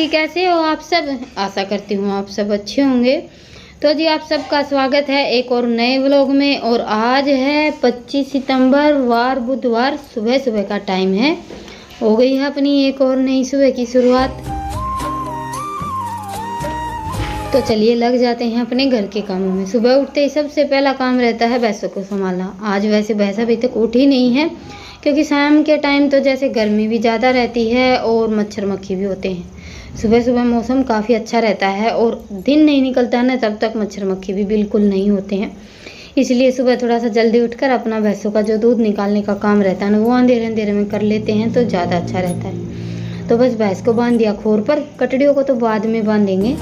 जी, कैसे हो आप सब? आशा करती हूँ आप सब अच्छे होंगे। तो जी आप सबका स्वागत है एक और नए व्लॉग में। और आज है 25 सितंबर वार बुधवार, सुबह सुबह का टाइम है। हो गई है अपनी एक और नई सुबह की शुरुआत। तो चलिए लग जाते हैं अपने घर के कामों में। सुबह उठते ही सबसे पहला काम रहता है भैंसों को संभालना। आज वैसे भैंस अभी तक उठी नहीं है, क्योंकि शाम के टाइम तो जैसे गर्मी भी ज़्यादा रहती है और मच्छर मक्खी भी होते हैं। सुबह सुबह मौसम काफ़ी अच्छा रहता है और दिन नहीं निकलता ना, तब तक मच्छर मक्खी भी बिल्कुल नहीं होते हैं। इसलिए सुबह थोड़ा सा जल्दी उठकर अपना भैंसों का जो दूध निकालने का काम रहता है ना, वो अंधेरे अंधेरे में कर लेते हैं तो ज़्यादा अच्छा रहता है। तो बस भैंस को बांध दिया खोर पर, कटड़ियों को तो बाद में बांधेंगे।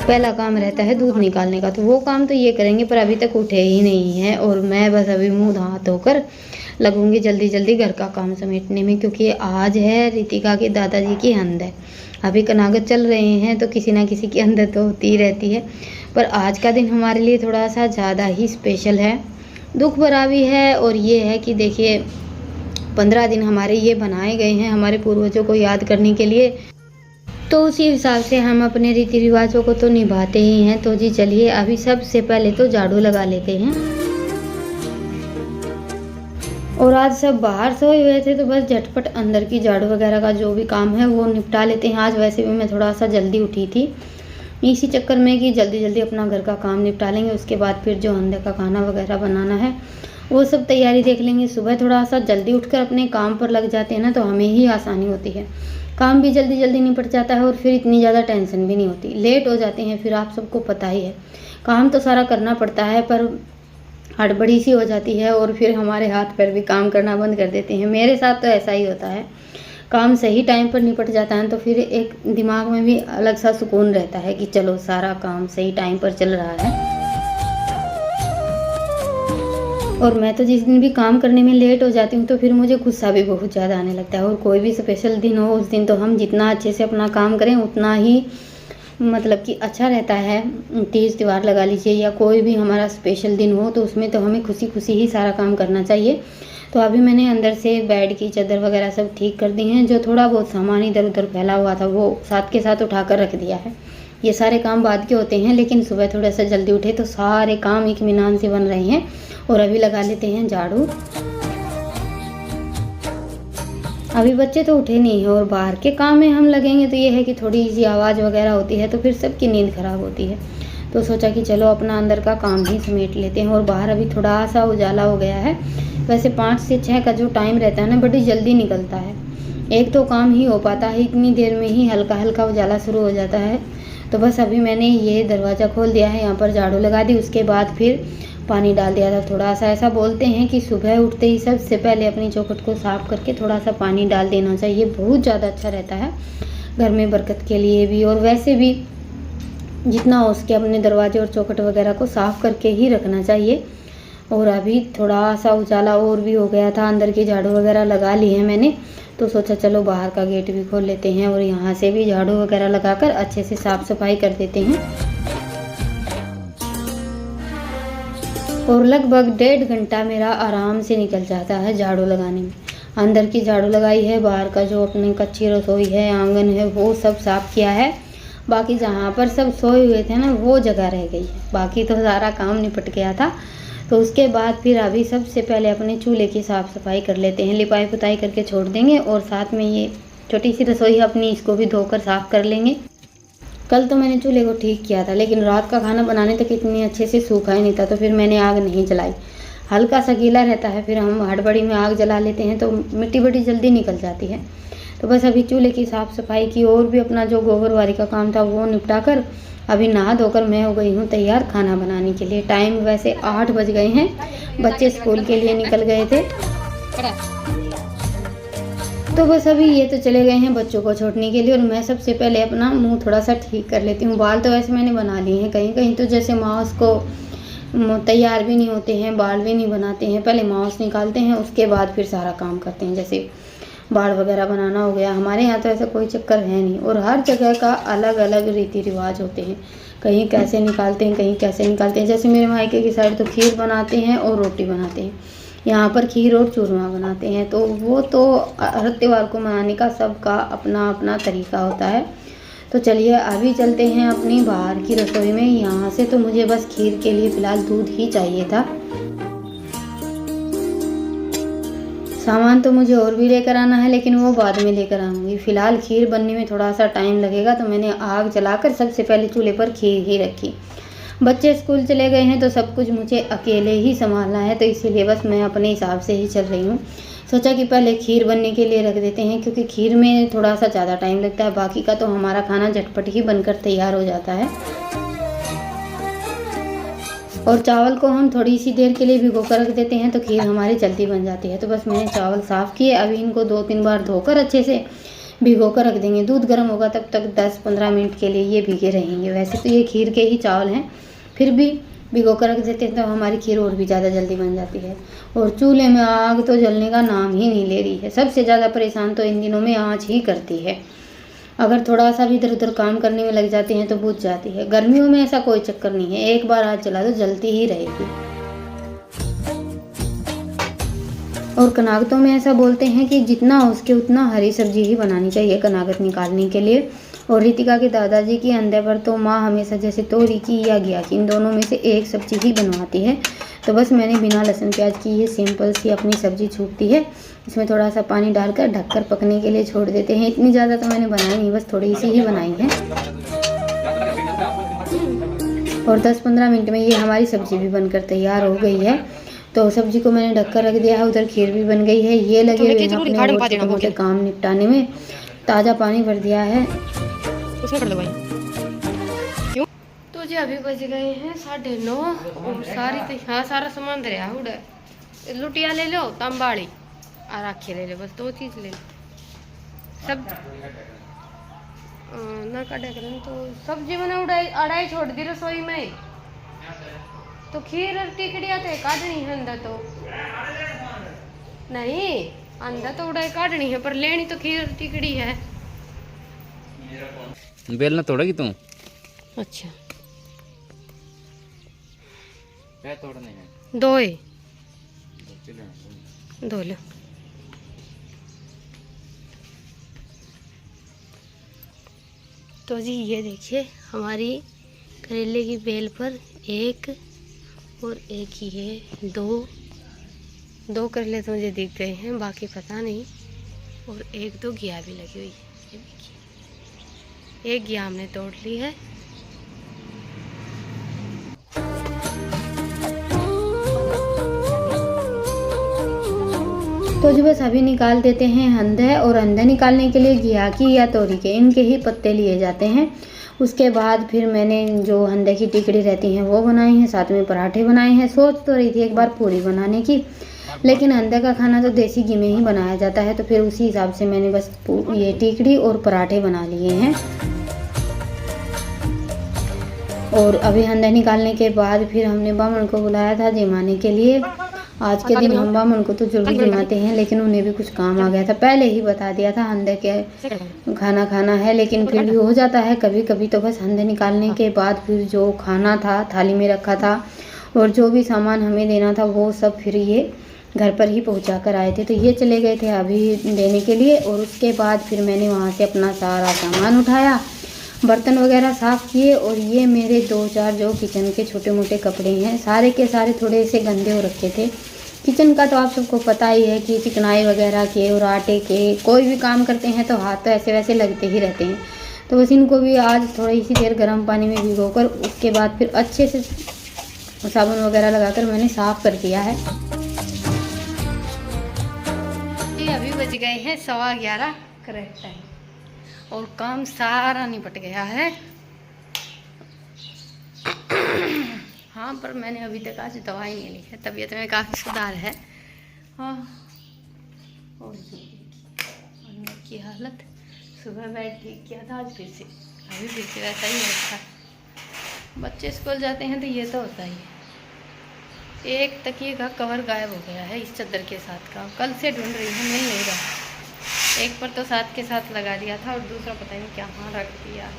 पहला काम रहता है दूध निकालने का, तो वो काम तो ये करेंगे, पर अभी तक उठे ही नहीं है। और मैं बस अभी मुँह हाथ धोकर लगूंगी जल्दी जल्दी घर का काम समेटने में, क्योंकि आज है रितिका के दादाजी की हंद है। अभी कनागत चल रहे हैं तो किसी ना किसी की हंद तो होती ही रहती है, पर आज का दिन हमारे लिए थोड़ा सा ज़्यादा ही स्पेशल है, दुख भरा भी है। और ये है कि देखिए 15 दिन हमारे ये बनाए गए हैं हमारे पूर्वजों को याद करने के लिए, तो उसी हिसाब से हम अपने रीति रिवाजों को तो निभाते ही हैं। तो जी चलिए अभी सबसे पहले तो झाड़ू लगा लेते हैं। और आज सब बाहर सोए हुए थे तो बस झटपट अंदर की झाड़ू वगैरह का जो भी काम है वो निपटा लेते हैं। आज वैसे भी मैं थोड़ा सा जल्दी उठी थी, इसी चक्कर में कि जल्दी जल्दी अपना घर का काम निपटा लेंगे। उसके बाद फिर जो अंदर का खाना वगैरह बनाना है वो सब तैयारी देख लेंगे। सुबह थोड़ा सा जल्दी उठकर अपने काम पर लग जाते हैं ना, तो हमें ही आसानी होती है, काम भी जल्दी जल्दी निपट जाता है और फिर इतनी ज़्यादा टेंशन भी नहीं होती। लेट हो जाते हैं फिर आप सबको पता ही है, काम तो सारा करना पड़ता है पर हड़बड़ी सी हो जाती है और फिर हमारे हाथ पैर भी काम करना बंद कर देते हैं। मेरे साथ तो ऐसा ही होता है, काम सही टाइम पर निपट जाता है तो फिर एक दिमाग में भी अलग सा सुकून रहता है कि चलो सारा काम सही टाइम पर चल रहा है। और मैं तो जिस दिन भी काम करने में लेट हो जाती हूँ तो फिर मुझे गुस्सा भी बहुत ज़्यादा आने लगता है। और कोई भी स्पेशल दिन हो उस दिन तो हम जितना अच्छे से अपना काम करें उतना ही मतलब कि अच्छा रहता है। तीज त्यौहार लगा लीजिए या कोई भी हमारा स्पेशल दिन हो तो उसमें तो हमें खुशी खुशी ही सारा काम करना चाहिए। तो अभी मैंने अंदर से बेड की चादर वगैरह सब ठीक कर दी हैं। जो थोड़ा बहुत सामान इधर उधर फैला हुआ था वो साथ के साथ उठा कर रख दिया है। ये सारे काम बाद के होते हैं, लेकिन सुबह थोड़ा सा जल्दी उठे तो सारे काम इत्मीनान से बन रहे हैं। और अभी लगा लेते हैं झाड़ू। अभी बच्चे तो उठे नहीं हैं और बाहर के काम में हम लगेंगे तो ये है कि थोड़ी सी आवाज़ वगैरह होती है तो फिर सबकी नींद ख़राब होती है। तो सोचा कि चलो अपना अंदर का काम ही समेट लेते हैं। और बाहर अभी थोड़ा सा उजाला हो गया है। वैसे 5 से 6 का जो टाइम रहता है ना, बड़ी जल्दी निकलता है। एक तो काम ही हो पाता है, इतनी देर में ही हल्का हल्का उजाला शुरू हो जाता है। तो बस अभी मैंने ये दरवाज़ा खोल दिया है, यहाँ पर झाड़ू लगा दी, उसके बाद फिर पानी डाल दिया था थोड़ा सा। ऐसा बोलते हैं कि सुबह उठते ही सबसे पहले अपनी चौखट को साफ़ करके थोड़ा सा पानी डाल देना चाहिए, बहुत ज़्यादा अच्छा रहता है घर में बरकत के लिए भी। और वैसे भी जितना हो सके अपने दरवाजे और चौखट वगैरह को साफ़ करके ही रखना चाहिए। और अभी थोड़ा सा उजाला और भी हो गया था, अंदर की झाड़ू वगैरह लगा ली है मैंने, तो सोचा चलो बाहर का गेट भी खोल लेते हैं और यहाँ से भी झाड़ू वगैरह लगाकर अच्छे से साफ़ सफाई कर देते हैं। और लगभग 1.5 घंटा मेरा आराम से निकल जाता है झाड़ू लगाने में। अंदर की झाड़ू लगाई है, बाहर का जो अपनी कच्ची रसोई है, आंगन है, वो सब साफ़ किया है। बाकी जहाँ पर सब सोए हुए थे ना वो जगह रह गई है, बाकी तो सारा काम निपट गया था। तो उसके बाद फिर अभी सबसे पहले अपने चूल्हे की साफ़ सफाई कर लेते हैं, लिपाई पुताई करके छोड़ देंगे। और साथ में ये छोटी सी रसोई है अपनी, इसको भी धोकर साफ़ कर लेंगे। कल तो मैंने चूल्हे को ठीक किया था, लेकिन रात का खाना बनाने तक इतनी अच्छे से सूखा ही नहीं था, तो फिर मैंने आग नहीं जलाई। हल्का सा गीला रहता है, फिर हम हड़बड़ी में आग जला लेते हैं तो मिट्टी बड़ी जल्दी निकल जाती है। तो बस अभी चूल्हे की साफ़ सफाई की और भी अपना जो गोबरवारी का काम था वो निपटा कर अभी नहा धोकर मैं हो गई हूँ तैयार खाना बनाने के लिए। टाइम वैसे 8 बज गए हैं, बच्चे स्कूल के लिए निकल गए थे। तो बस अभी ये तो चले गए हैं बच्चों को छोड़ने के लिए और मैं सबसे पहले अपना मुंह थोड़ा सा ठीक कर लेती हूँ। बाल तो वैसे मैंने बना लिए हैं, कहीं कहीं तो जैसे माउस को तैयार भी नहीं होते हैं, बाल भी नहीं बनाते हैं, पहले माउस निकालते हैं उसके बाद फिर सारा काम करते हैं। जैसे बाल वगैरह बनाना हो गया, हमारे यहाँ तो ऐसा कोई चक्कर है नहीं। और हर जगह का अलग अलग रीति रिवाज होते हैं, कहीं कैसे निकालते हैं कहीं कैसे निकालते हैं। जैसे मेरे मायके की साइड तो खीर बनाते हैं और रोटी बनाते हैं, यहाँ पर खीर और चूरमा बनाते हैं। तो वो तो हर त्योहार को मनाने का सबका अपना अपना तरीका होता है। तो चलिए अभी चलते हैं अपनी बाहर की रसोई में। यहाँ से तो मुझे बस खीर के लिए फ़िलहाल दूध ही चाहिए था। सामान तो मुझे और भी लेकर आना है, लेकिन वो बाद में लेकर आऊँगी। फ़िलहाल खीर बनने में थोड़ा सा टाइम लगेगा, तो मैंने आग जलाकर सबसे पहले चूल्हे पर खीर ही रखी। बच्चे स्कूल चले गए हैं तो सब कुछ मुझे अकेले ही संभालना है, तो इसीलिए बस मैं अपने हिसाब से ही चल रही हूँ। सोचा कि पहले खीर बनने के लिए रख देते हैं, क्योंकि खीर में थोड़ा सा ज़्यादा टाइम लगता है। बाकी का तो हमारा खाना झटपट ही बनकर तैयार हो जाता है। और चावल को हम थोड़ी सी देर के लिए भिगो कर रख देते हैं, तो खीर हमारी जल्दी बन जाती है। तो बस मैंने चावल साफ़ किए, अभी इनको 2-3 बार धोकर अच्छे से भिगो कर रख देंगे। दूध गर्म होगा तब तक 10-15 मिनट के लिए ये भीगे रहेंगे। वैसे तो ये खीर के ही चावल हैं, फिर भी भिगो कर रख देते हैं तो हमारी खीर और भी ज़्यादा जल्दी बन जाती है। और चूल्हे में आग तो जलने का नाम ही नहीं ले रही है। सबसे ज़्यादा परेशान तो इन दिनों में आँच ही करती है। अगर थोड़ा सा भी इधर उधर काम करने में लग जाते हैं तो बुझ जाती है। गर्मियों में ऐसा कोई चक्कर नहीं है, एक बार आग जला तो जलती ही रहेगी। और कनागतों में ऐसा बोलते हैं कि जितना हो सके उतना हरी सब्जी ही बनानी चाहिए कनागत निकालने के लिए। और रितिका के दादाजी की अंडे पर तो माँ हमेशा जैसे तोरी की या घिया की, इन दोनों में से एक सब्जी ही बनवाती है। तो बस मैंने बिना लहसुन प्याज की ये सिंपल सी अपनी सब्जी छूटती है। इसमें थोड़ा सा पानी डालकर ढककर पकने के लिए छोड़ देते हैं। इतनी ज़्यादा तो मैंने बनाई नहीं, बस थोड़ी सी ही बनाई है। और 10-15 मिनट में ये हमारी सब्जी भी बनकर तैयार हो गई है। तो सब्जी को मैंने ढककर रख दिया है। उधर खीर भी बन गई है। ये लगे हुए हैं अपने छोटे मोटे काम निपटाने में। ताज़ा पानी भर दिया है उसमें कर लो भाई। क्यों? तो जी अभी बज गए हैं 9:30 और सारा सामान दरिया उड़ा। लुटिया ले लो, तंबाड़ी और राखी ले लो, बस 2 चीज़ ले लो। सब ना काटे करें तो सब्जी मैंने अड़ाई छोड़ दी रसोई में। तो खीर और टिकड़िया तो काटनी है अंदर, तो नहीं अंदर तो उड़ाई काटनी है, पर लेनी तो खीर और टिकड़ी है। बेलना तोड़ेगी तू? अच्छा क्या तोड़ने हैं? दो लो। तो जी ये देखिए हमारी करेले की बेल पर एक और एक ही है, दो करेले तो मुझे दिख गए हैं, बाकी पता नहीं। और 1-2 घिया भी लगी हुई है। ये देखिए एक घिया हमने तोड़ ली है। तो जी बस अभी निकाल देते हैं अंधे। और अंधे निकालने के लिए घिया की या तोरी के इनके ही पत्ते लिए जाते हैं। उसके बाद फिर मैंने जो अंडे की टिकड़ी रहती हैं वो बनाई हैं, साथ में पराठे बनाए हैं। सोच तो रही थी एक बार पूरी बनाने की, लेकिन अंडे का खाना तो देसी घी में ही बनाया जाता है, तो फिर उसी हिसाब से मैंने बस ये टिकड़ी और पराठे बना लिए हैं। और अभी अंडे निकालने के बाद फिर हमने बामन को बुलाया था जिमाने के लिए। आज के दिन हम बामन को तो जरूर जिमाते हैं, लेकिन उन्हें भी कुछ काम आ गया था। पहले ही बता दिया था अंडे के खाना खाना है, लेकिन फिर भी हो जाता है कभी कभी। तो बस अंडे निकालने के बाद फिर जो खाना था थाली में रखा था और जो भी सामान हमें देना था वो सब फिर ये घर पर ही पहुंचा कर आए थे। तो ये चले गए थे अभी देने के लिए। और उसके बाद फिर मैंने वहाँ से अपना सारा सामान उठाया, बर्तन वगैरह साफ़ किए। और ये मेरे 2-4 जो किचन के छोटे मोटे कपड़े हैं सारे के सारे थोड़े से गंदे हो रखे थे। किचन का तो आप सबको पता ही है कि चिकनाई वगैरह के और आटे के कोई भी काम करते हैं तो हाथ तो ऐसे वैसे लगते ही रहते हैं। तो बस इनको भी आज थोड़ी सी देर गर्म पानी में भिगोकर उसके बाद फिर अच्छे से साबुन वगैरह लगाकर मैंने साफ़ कर दिया है। ये अभी बज गए हैं 11:15 करेक्ट टाइम और काम सारा निपट गया है। हाँ पर मैंने अभी तक आज दवाई नहीं ली है, तबीयत में काफ़ी सुधार है। हाँ और अंदर की हालत, सुबह बेड ठीक किया था, आज फिर से अभी फिर से वैसा ही है। बच्चे स्कूल जाते हैं तो ये तो होता ही है। एक तकिए का कवर गायब हो गया है इस चादर के साथ का, कल से ढूंढ रही हूँ नहीं मिल रहा। एक पर तो साथ के साथ लगा दिया था और दूसरा पता नहीं क्या वहाँ रख दिया है।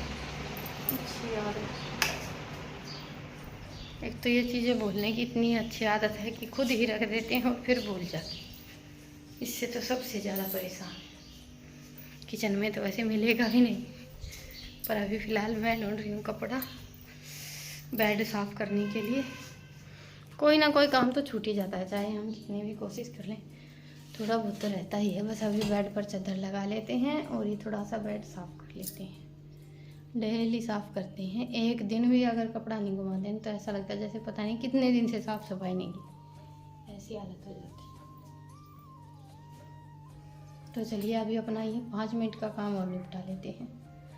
एक तो ये चीज़ें बोलने की इतनी अच्छी आदत है कि खुद ही रख देते हैं और फिर भूल जाते हैं। इससे तो सबसे ज़्यादा परेशान। किचन में तो वैसे मिलेगा भी नहीं, पर अभी फ़िलहाल मैं ढूंढ रही हूँ कपड़ा बेड साफ़ करने के लिए। कोई ना कोई काम तो छूट ही जाता है, चाहे हम कितनी भी कोशिश कर लें, थोड़ा बहुत तो रहता ही है। बस अभी बेड पर चादर लगा लेते हैं और ये थोड़ा सा बेड साफ़ कर लेते हैं। डेली साफ़ करते हैं, एक दिन भी अगर कपड़ा नहीं घुमा दें तो ऐसा लगता है जैसे पता नहीं कितने दिन से साफ़ सफाई नहीं की, ऐसी हालत हो जाती है। तो चलिए अभी अपना ये 5 मिनट का काम और निपटा लेते हैं,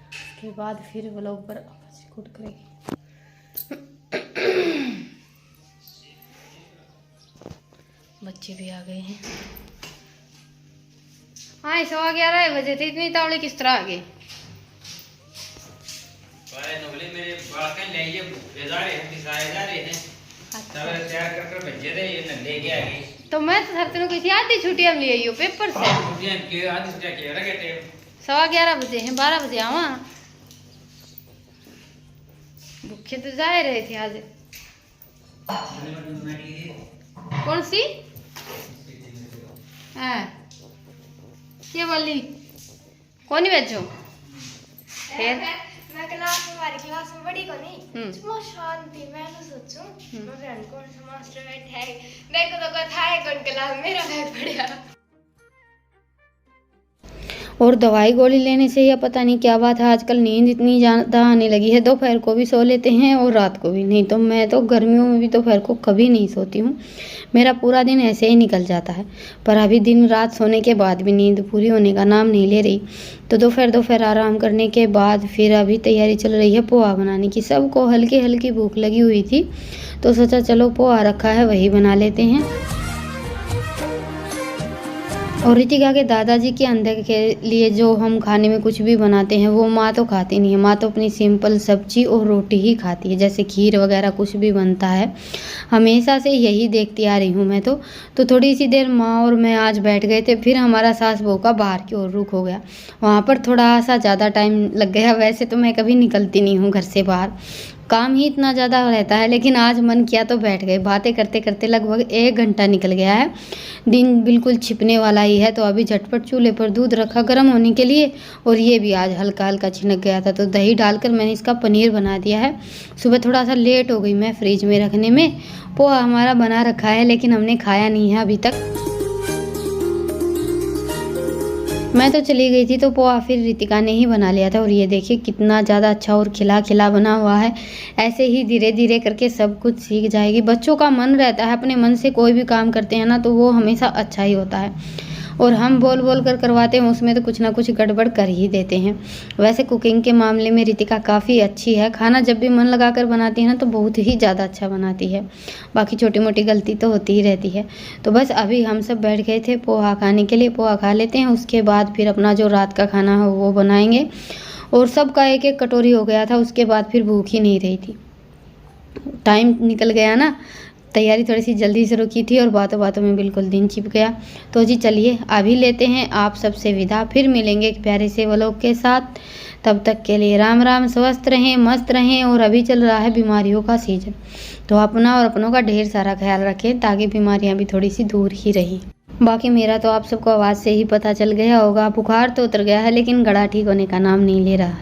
उसके बाद फिर व्लॉग पर आवाज़ रिकॉर्ड करेंगे। बच्चे भी आ गए हैं। हाँ 11:15 बजे थे, इतनी तावड़े किस तरह आ गए? मेरे बालकन ले ये जा रहे हैं, किसाए जा रहे हैं। तब तैयार कर भेजे थे, ये ले के आ गई। तो मैं तो धरती किसी आधी छुट्टी हम ले आई हो पेपर से। छुट्टियां के आधी छुट्टियां के रखे थे। 11:15 बजे हैं, 12 बजे आवा। भूखे तो जा रहे थे आज। कौन सी? क्या बोली? कौन बैठो? फिर मैं क्लास में, हमारी क्लास में बड़ी को नहीं, सुबह शांति। मैं तो सोचूं मैं फ्रेंड कौन सा मास्टर बैठा है, मेरे को तो कथा है कौन क्लास मेरा बैग पड़ा। और दवाई गोली लेने से या पता नहीं क्या बात है, आजकल नींद इतनी ज़्यादा आने लगी है। दोपहर को भी सो लेते हैं और रात को भी। नहीं तो मैं तो गर्मियों में भी दोपहर को कभी नहीं सोती हूँ, मेरा पूरा दिन ऐसे ही निकल जाता है। पर अभी दिन रात सोने के बाद भी नींद पूरी होने का नाम नहीं ले रही। तो दोपहर आराम करने के बाद फिर अभी तैयारी चल रही है पोहा बनाने की। सबको हल्की हल्की भूख लगी हुई थी, तो सोचा चलो पोहा रखा है वही बना लेते हैं। और रितिका के दादाजी के अंदर के लिए जो हम खाने में कुछ भी बनाते हैं वो माँ तो खाती नहीं है। माँ तो अपनी सिंपल सब्जी और रोटी ही खाती है, जैसे खीर वगैरह कुछ भी बनता है हमेशा से यही देखती आ रही हूँ मैं तो थोड़ी सी देर माँ और मैं आज बैठ गए थे, फिर हमारा सास बहू का बाहर की ओर रुख हो गया। वहाँ पर थोड़ा सा ज़्यादा टाइम लग गया। वैसे तो मैं कभी निकलती नहीं हूँ घर से बाहर, काम ही इतना ज़्यादा रहता है, लेकिन आज मन किया तो बैठ गए। बातें करते करते लगभग 1 घंटा निकल गया है। दिन बिल्कुल छिपने वाला ही है। तो अभी झटपट चूल्हे पर दूध रखा गर्म होने के लिए, और ये भी आज हल्का हल्का छिनक गया था, तो दही डालकर मैंने इसका पनीर बना दिया है। सुबह थोड़ा सा लेट हो गई मैं फ्रिज में रखने में। पोहा हमारा बना रखा है लेकिन हमने खाया नहीं है अभी तक। मैं तो चली गई थी तो पोहा फिर रितिका ने ही बना लिया था। और ये देखिए कितना ज़्यादा अच्छा और खिला खिला बना हुआ है। ऐसे ही धीरे धीरे करके सब कुछ सीख जाएगी। बच्चों का मन रहता है, अपने मन से कोई भी काम करते हैं ना तो वो हमेशा अच्छा ही होता है। और हम बोल बोल कर करवाते हैं उसमें तो कुछ ना कुछ गड़बड़ कर ही देते हैं। वैसे कुकिंग के मामले में रितिका काफ़ी अच्छी है। खाना जब भी मन लगा कर बनाती है ना तो बहुत ही ज़्यादा अच्छा बनाती है। बाकी छोटी मोटी गलती तो होती ही रहती है। तो बस अभी हम सब बैठ गए थे पोहा खाने के लिए। पोहा खा लेते हैं, उसके बाद फिर अपना जो रात का खाना है वो बनाएंगे। और सबका 1-1 कटोरी हो गया था, उसके बाद फिर भूख ही नहीं रही थी। टाइम निकल गया ना, तैयारी थोड़ी सी जल्दी से रुकी थी और बातों बातों में बिल्कुल दिन छिप गया। तो जी चलिए अभी लेते हैं आप सबसे विदा, फिर मिलेंगे एक प्यारे से व्लॉग के साथ। तब तक के लिए राम राम, स्वस्थ रहें, मस्त रहें। और अभी चल रहा है बीमारियों का सीजन, तो अपना और अपनों का ढेर सारा ख्याल रखें ताकि बीमारियां भी थोड़ी सी दूर ही रही। बाकी मेरा तो आप सबको आवाज़ से ही पता चल गया होगा, बुखार तो उतर गया है लेकिन गला ठीक होने का नाम नहीं ले रहा।